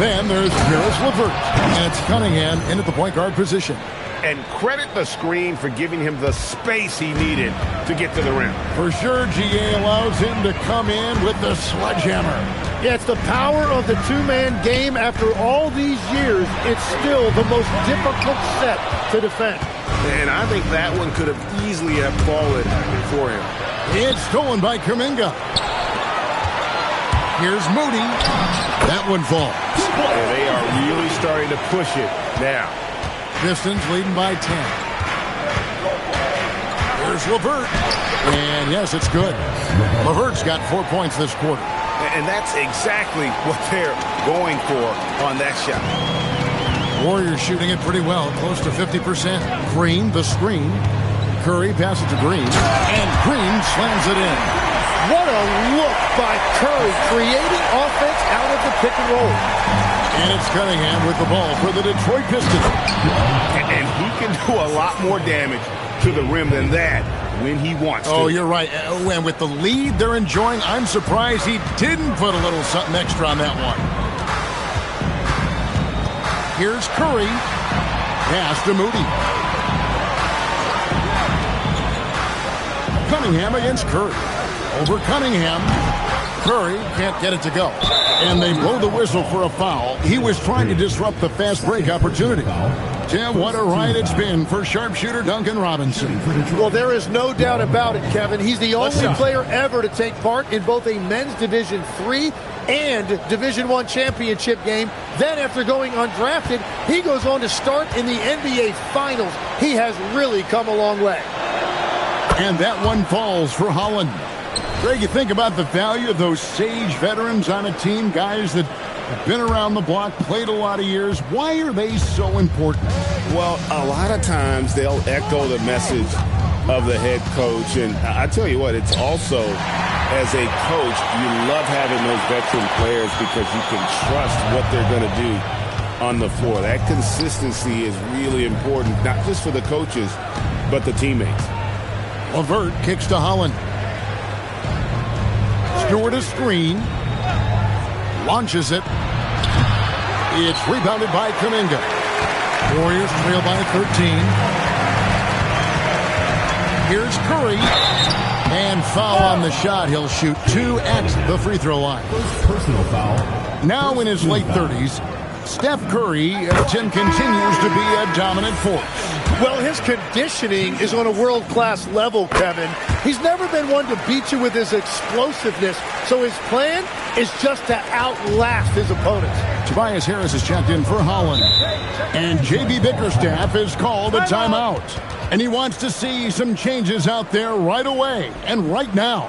Then there's Karis LeVert. And it's Cunningham in at the point guard position. And credit the screen for giving him the space he needed to get to the rim. For sure, GA allows him to come in with the sledgehammer. Yeah, it's the power of the two-man game. After all these years, it's still the most difficult set to defend. And I think that one could have easily have fallen for him. It's stolen by Kuminga. Here's Moody. That one falls. And they are really starting to push it now. Pistons leading by 10. Here's LeVert. And yes, it's good. LeVert's got 4 points this quarter. And that's exactly what they're going for on that shot. Warriors shooting it pretty well, close to 50%. Green, the screen. Curry passes to Green. And Green slams it in. What a look by Curry, creating offense out of the pick and roll. And it's Cunningham with the ball for the Detroit Pistons. And he can do a lot more damage to the rim than that when he wants to. Oh, you're right. And with the lead they're enjoying, I'm surprised he didn't put a little something extra on that one. Here's Curry. Pass to Moody. Cunningham against Curry. Over Cunningham. Curry can't get it to go. And they blow the whistle for a foul. He was trying to disrupt the fast break opportunity. Tim, what a ride it's been for sharpshooter Duncan Robinson. Well, there is no doubt about it, Kevin. He's the only player ever to take part in both a men's Division III and Division I championship game. Then after going undrafted, he goes on to start in the NBA Finals. He has really come a long way. And that one falls for Holland. Greg, you think about the value of those sage veterans on a team, guys that have been around the block, played a lot of years. Why are they so important? Well, a lot of times they'll echo the message of the head coach. And I tell you what, it's also, as a coach, you love having those veteran players because you can trust what they're going to do on the floor. That consistency is really important, not just for the coaches, but the teammates. LeVert kicks to Holland. Stewart a screen. Launches it. It's rebounded by Kuminga. Warriors trail by 13. Here's Curry. And foul on the shot. He'll shoot 2 at the free throw line. Personal foul. Now in his late 30s, Steph Curry, Tim, continues to be a dominant force. Well, his conditioning is on a world-class level, Kevin. He's never been one to beat you with his explosiveness, so his plan is just to outlast his opponents. Tobias Harris is checked in for Holland. And J.B. Bickerstaff has called a timeout. And he wants to see some changes out there right away and right now.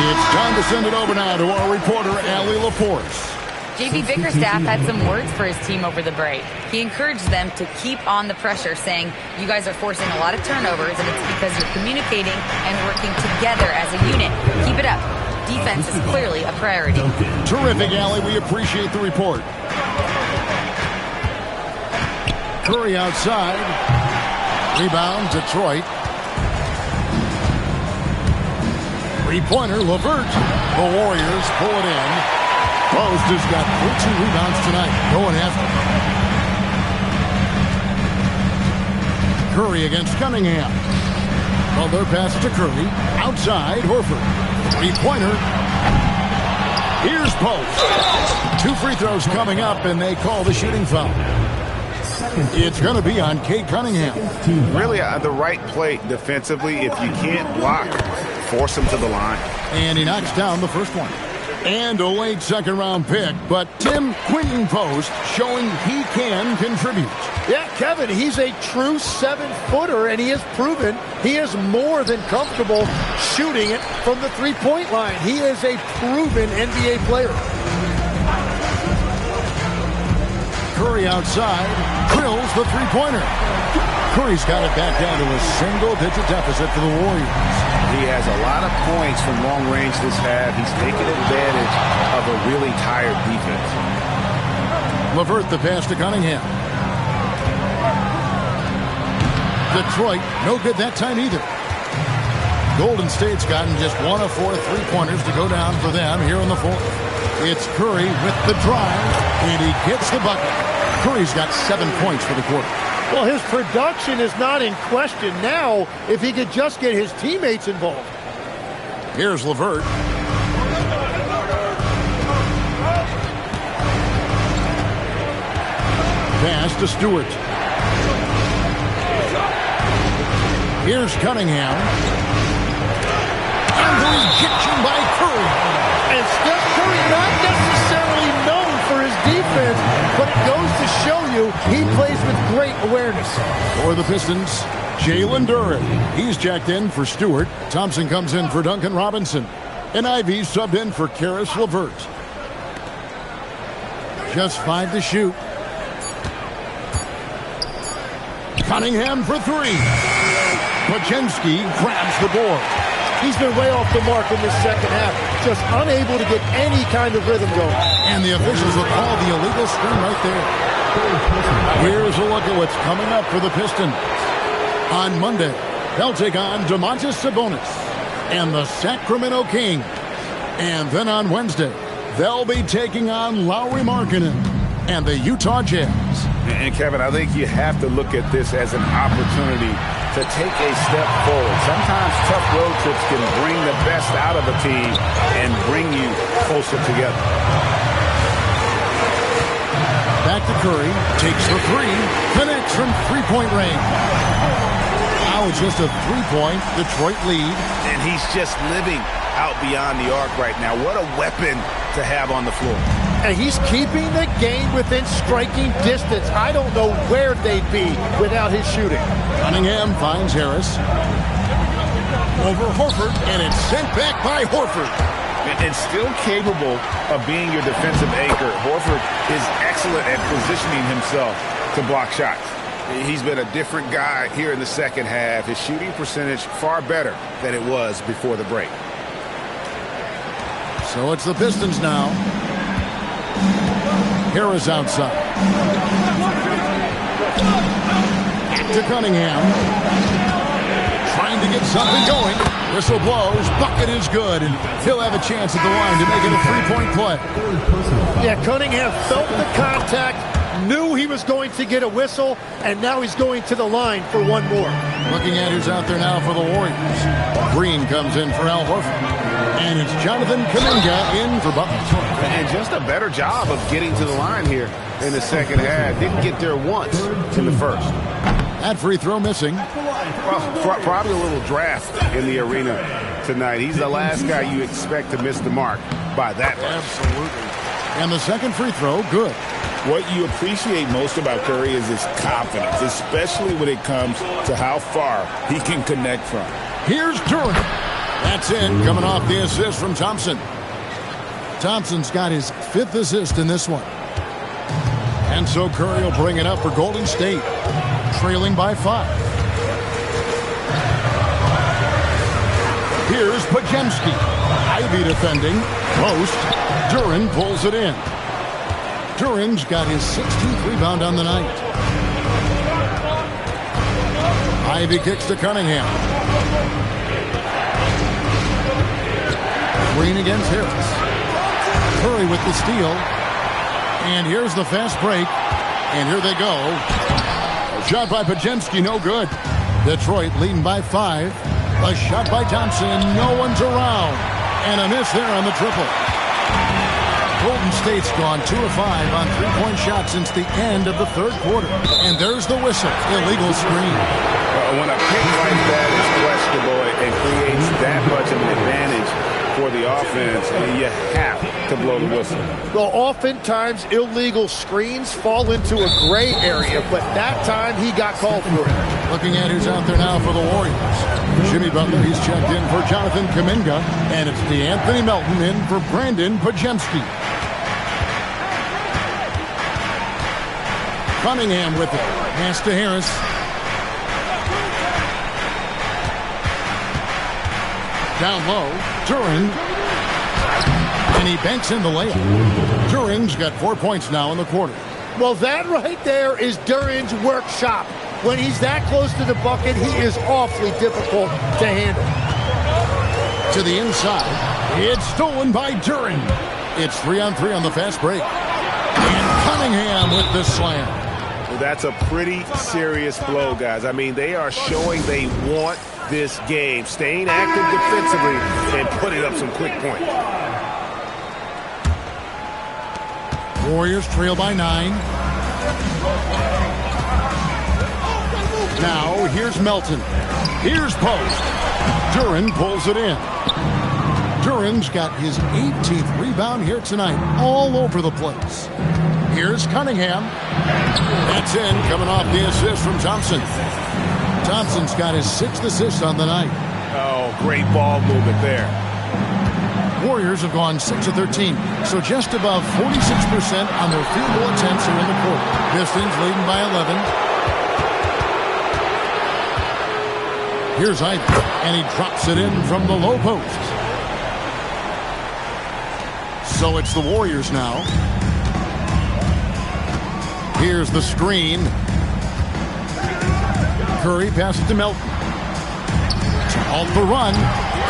It's time to send it over now to our reporter, Allie Laporte. JB Bickerstaff had some words for his team over the break. He encouraged them to keep on the pressure, saying, you guys are forcing a lot of turnovers, and it's because you're communicating and working together as a unit. Keep it up. Defense is clearly a priority. Terrific, Allie. We appreciate the report. Curry outside. Rebound, Detroit. Three-pointer, LeVert. The Warriors pull it in. Post has got 14 rebounds tonight. Going after. Curry against Cunningham. Well, their pass to Curry. Outside, Horford. Three-pointer. Here's Post. 2 free throws coming up, and they call the shooting foul. It's going to be on Cade Cunningham. Really the right play defensively. If you can't block, force him to the line. And he knocks down the first one. And a late second-round pick, but Tim Quinton Post showing he can contribute. Yeah, Kevin, he's a true 7-footer, and he has proven he is more than comfortable shooting it from the three-point line. He is a proven NBA player. Curry outside, drills the three-pointer. Curry's got it back down to a single-digit deficit for the Warriors. He has a lot of points from long range this half. He's taking advantage of a really tired defense. LeVert the pass to Cunningham. Detroit, no good that time either. Golden State's gotten just 1 of 4 three-pointers to go down for them here in the fourth. It's Curry with the drive, and he gets the bucket. Curry's got 7 points for the quarter. Well, his production is not in question now if he could just get his teammates involved. Here's LeVert. Pass to Stewart. Here's Cunningham. And the rejection by Curry. And Steph Curry not necessarily known for his defense, but it goes to show you he plays with great awareness. For the Pistons, Jalen Duren. He's jacked in for Stewart. Thompson comes in for Duncan Robinson. And Ivy subbed in for Karis LeVert. Just 5 to shoot. Cunningham for 3. Pachinski grabs the board. He's been way off the mark in this second half. Just unable to get any kind of rhythm going. And the officials will call the illegal screen right there. Here's a look at what's coming up for the Pistons. On Monday, they'll take on Domantas Sabonis and the Sacramento Kings. And then on Wednesday, they'll be taking on Lauri Markkanen and the Utah Jazz. And Kevin, I think you have to look at this as an opportunity to take a step forward. Sometimes tough road trips can bring the best out of a team and bring you closer together. Back to Curry, takes the 3, connects from three-point range. Now it's just a 3-point Detroit lead. And he's just living out beyond the arc right now. What a weapon to have on the floor. And he's keeping the game within striking distance. I don't know where they'd be without his shooting. Cunningham finds Harris. Over Horford, and it's sent back by Horford. And still capable of being your defensive anchor. Horford is excellent at positioning himself to block shots. He's been a different guy here in the second half. His shooting percentage far better than it was before the break. So it's the Pistons now. Harris outside. Back to Cunningham. Trying to get something going. Whistle blows. Bucket is good. And he'll have a chance at the line to make it a 3-point play. Yeah, Cunningham felt the contact, knew he was going to get a whistle, and now he's going to the line for one more. Looking at who's out there now for the Warriors. Green comes in for Al Horford. And it's Jonathan Kuminga in for Butler. And just a better job of getting to the line here in the second half. Didn't get there once in the first. That free throw missing. Well, probably a little draft in the arena tonight. He's the last guy you expect to miss the mark by that much. Absolutely. And the second free throw, good. What you appreciate most about Curry is his confidence, especially when it comes to how far he can connect from. Here's Duren. That's in, coming off the assist from Thompson. Thompson's got his 5th assist in this one. And so Curry will bring it up for Golden State, trailing by 5. Here's Pajemski. Ivy defending. Post. Duren pulls it in. Duren's got his 16th rebound on the night. Ivy kicks to Cunningham. Green against Harris. Curry with the steal. And here's the fast break. And here they go. Shot by Pajemski, no good. Detroit leading by 5. A shot by Thompson, no one's around. And a miss there on the triple. Golden State's gone 2 of 5 on 3-point shots since the end of the 3rd quarter. And there's the whistle, illegal screen. When a pick like that is questionable and creates that much of an advantage for the offense, you have to blow the whistle. Well, oftentimes illegal screens fall into a gray area, but that time he got called for it. Looking at who's out there now for the Warriors. Jimmy Butler, he's checked in for Jonathan Kuminga, and it's DeAnthony Melton in for Brandon Pajemski. Cunningham with it. Pass to Harris. Down low, Duren. And he banks in the layup. Duren's got 4 points now in the quarter. Well, that right there is Duren's workshop. When he's that close to the bucket, he is awfully difficult to handle. To the inside. It's stolen by Duren. It's 3-on-3 on the fast break. And Cunningham with the slam. Well, that's a pretty serious blow, guys. I mean, they are showing they want this game, staying active defensively and putting up some quick points. Warriors trail by 9. Now, here's Melton. Here's Post. Duren pulls it in. Duren's got his 18th rebound here tonight, all over the place. Here's Cunningham. That's in, coming off the assist from Thompson. Thompson's got his 6th assist on the night. Oh, great ball movement there. Warriors have gone 6 of 13, so just above 46% on their field goal attempts here in the quarter. Pistons leading by 11. Here's Ivy, and he drops it in from the low post. So it's the Warriors now. Here's the screen. Curry passes to Melton. To halt the run.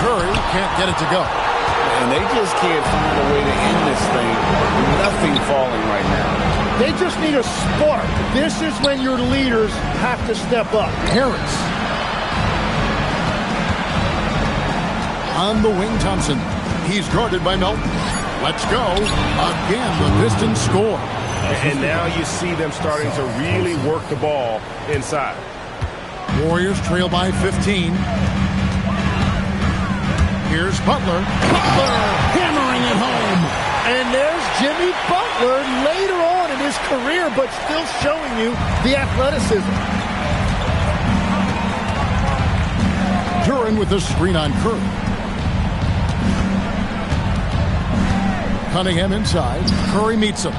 Curry can't get it to go. And they just can't find a way to end this thing. Nothing falling right now. They just need a spark. This is when your leaders have to step up. Harris. On the wing, Thompson. He's guarded by Melton. Let's go. Again, the Pistons score. And now you see them starting to really work the ball inside. Warriors trail by 15. Here's Butler. Butler hammering it home. And there's Jimmy Butler later on in his career, but still showing you the athleticism. Duren with the screen on Curry. Cunningham inside. Curry meets him.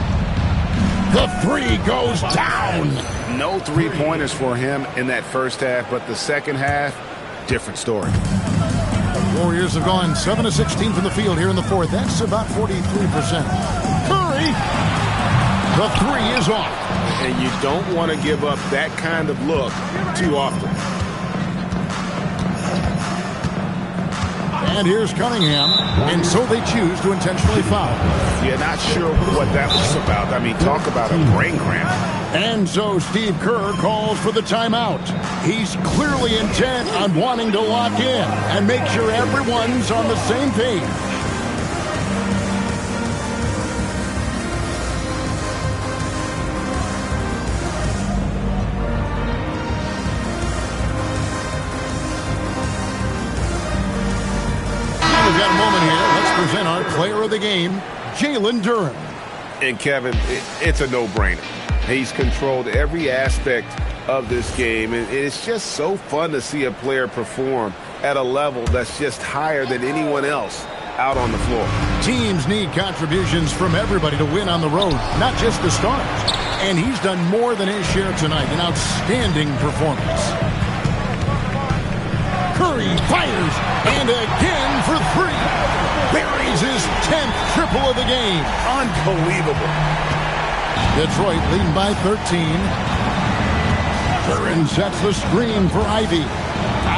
The 3 goes down. No 3-pointers for him in that first half, but the second half, different story. Warriors have gone 7 of 16 from the field here in the 4th. That's about 43%. Curry. The 3 is off. And you don't want to give up that kind of look too often. And here's Cunningham. And so they choose to intentionally foul. Yeah, not sure what that was about. I mean, talk about a brain cramp. And so Steve Kerr calls for the timeout. He's clearly intent on wanting to lock in and make sure everyone's on the same page. We've got a moment here. Let's present our player of the game, Jalen Duren. And Kevin, it's a no-brainer. He's controlled every aspect of this game, and it's just so fun to see a player perform at a level that's just higher than anyone else out on the floor. Teams need contributions from everybody to win on the road, not just the stars. And he's done more than his share tonight. An outstanding performance. Curry fires, and again for three. Buries his 10th triple of the game. Unbelievable. Detroit leading by 13. Duren sets the screen for Ivy.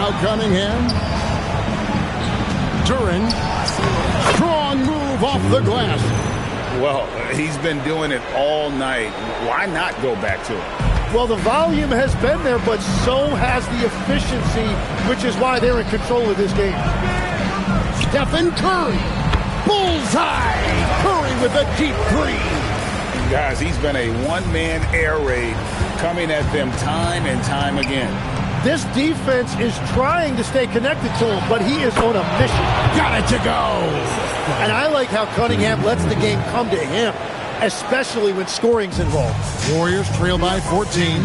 Now Cunningham. Duren. Strong move off the glass. Well, he's been doing it all night. Why not go back to it? Well, the volume has been there, but so has the efficiency, which is why they're in control of this game. Stephen Curry. Bullseye. Curry with a deep three. Guys, he's been a one-man air raid coming at them time and time again. This defense is trying to stay connected to him, but he is on a mission. Got it to go. And I like how Cunningham lets the game come to him, especially when scoring's involved. Warriors trail by 14.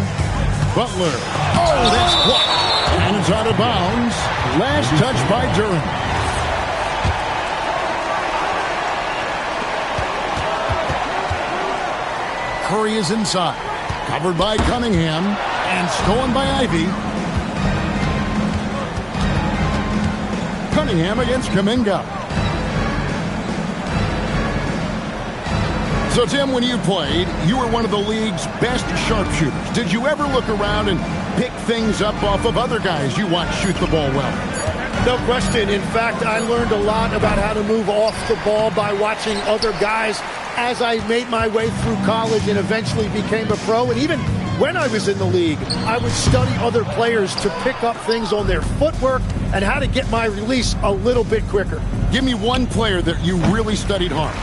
Butler. Oh, that's blocked. And it's out of bounds. Last touch by Duren. Curry is inside. Covered by Cunningham. And stolen by Ivy. Cunningham against Kuminga. So, Tim, when you played, you were one of the league's best sharpshooters. Did you ever look around and pick things up off of other guys you watch shoot the ball well? No question. In fact, I learned a lot about how to move off the ball by watching other guys as I made my way through college and eventually became a pro. And even when I was in the league, I would study other players to pick up things on their footwork and how to get my release a little bit quicker. Give me one player that you really studied hard.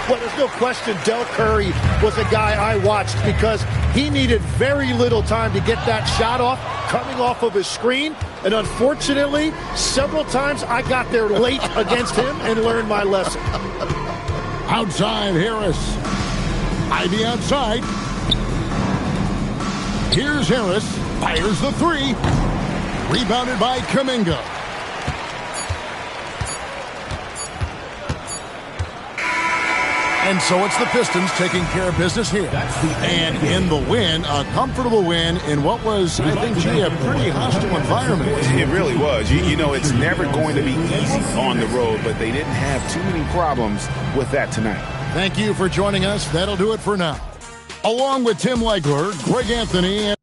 Well, there's no question Del Curry was a guy I watched because he needed very little time to get that shot off, coming off of his screen. And unfortunately, several times I got there late against him and learned my lesson. Outside Harris. Ivy outside. Here's Harris. Fires the three. Rebounded by Kuminga. And so it's the Pistons taking care of business here. And in the win, a comfortable win in what was, I think, a pretty hostile environment. It really was. You know, it's never going to be easy on the road, but they didn't have too many problems with that tonight. Thank you for joining us. That'll do it for now. Along with Tim Legler, Greg Anthony, and